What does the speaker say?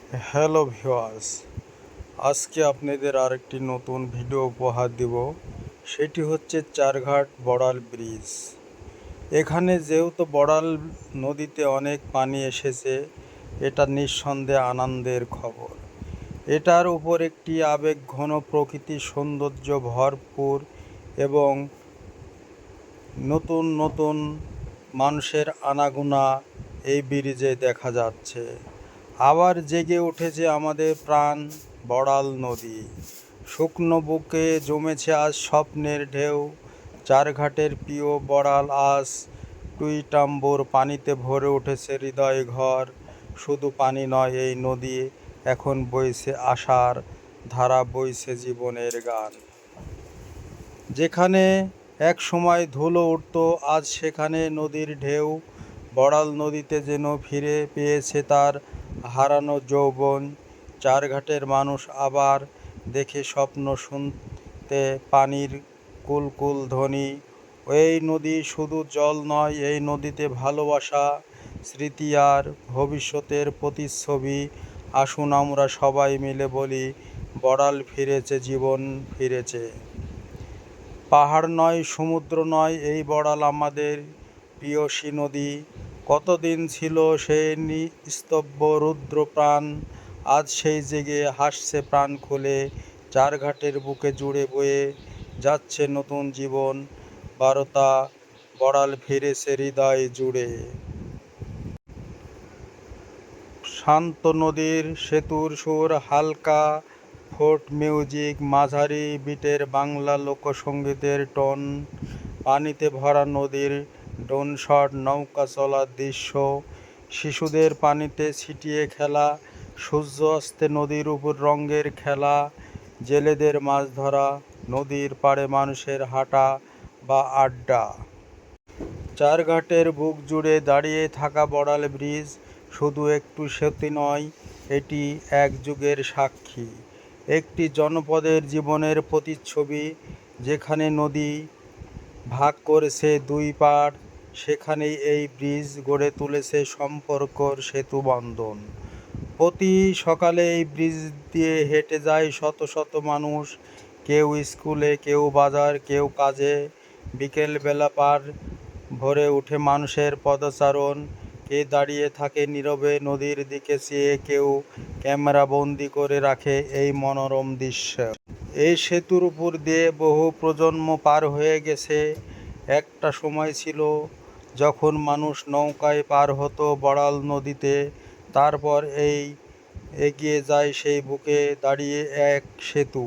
Hello viewers, আজকে আপনাদের আরেকটি নতুন ভিডিও উপহার দেব। সেটি হচ্ছে চারঘাট বড়াল ব্রিজ। এখানে যেহেতু বড়াল নদীতে অনেক পানি এসেছে, এটা নিঃসন্দেহে আনন্দের খবর। এটার উপর একটি আবেগঘন প্রকৃতির সৌন্দর্য ভরপুর এবং নতুন নতুন মানুষের আনাগোনা এই ব্রিজে দেখা যাচ্ছে। আবার জেগে উঠেছে আমাদের প্রাণ বড়াল নদী। শুকনো বুকে জমেছে আজ স্বপ্নের ঢেউ। চারঘাটের প্রিয় বড়াল আজ টুইটাম্বুর পানিতে ভরে উঠেছে হৃদয় ঘর। শুধু পানি নয়, এই নদী এখন বইছে আশার ধারা, বইছে জীবনের গান। যেখানে এক সময় ধুলো উঠত, আজ সেখানে নদীর ঢেউ। বড়াল নদীতে যেন ফিরে পেয়েছে তার হারানো যৌবন। চারঘাটের মানুষ আবার দেখে স্বপ্ন, শুনতে পানির কুলকুল ধ্বনি। এই নদী শুধু জল নয়, এই নদীতে ভালোবাসা, স্মৃতি আর ভবিষ্যতের প্রতিচ্ছবি। আসুন আমরা সবাই মিলে বলি, বড়াল ফিরেছে, জীবন ফিরেছে। পাহাড় নয়, সমুদ্র নয়, এই বড়াল আমাদের প্রিয়সী নদী। কতদিন ছিল সে নিস্তব্ধ রুদ্র প্রাণ, আজ সেই জেগে হাসছে প্রাণ খুলে। চারঘাটের বুকে জুড়ে বয়ে যাচ্ছে নতুন জীবন বারতা, বড়াল ফিরেছে হৃদয় জুড়ে। শান্ত নদীর সেতুর সুর, হালকা ফোক মিউজিক, মাঝারি বিটের বাংলা লোকসঙ্গীতের টোন, পানিতে ভরা নদীর ডোনশট, নৌকা চলার দৃশ্য, শিশুদের পানিতে ছিটিয়ে খেলা, সূর্য অস্তে নদীর উপর রঙের খেলা, জেলেদের মাছ ধরা, নদীর পাড়ে মানুষের হাঁটা বা আড্ডা। চারঘাটের বুক জুড়ে দাঁড়িয়ে থাকা বড়াল ব্রিজ শুধু একটু সেতু নয়, এটি এক যুগের সাক্ষী, একটি জনপদের জীবনের প্রতিচ্ছবি। যেখানে নদী ভাগ করেছে দুই পাড়, সেখানেই এই ব্রিজ গড়ে তুলেছে সম্পর্কর সেতু বন্ধন। প্রতি সকালে এই ব্রিজ দিয়ে হেঁটে যায় শত শত মানুষ, কেউ স্কুলে, কেউ বাজার, কেউ কাজে। বিকেলবেলা পার ভরে ওঠে মানুষের পদচারণ, কে দাঁড়িয়ে থাকে নীরবে নদীর দিকে চেয়ে, কেউ ক্যামেরা বন্দি করে রাখে এই মনোরম দৃশ্য। এই সেতুর উপর দিয়ে বহু প্রজন্ম পার হয়ে গেছে। একটা সময় ছিল যখন মানুষ নৌকায় পার হতো বড়াল নদীতে, তারপর এই এগিয়ে যায় সেই বুকে দাঁড়িয়ে এক সেতু।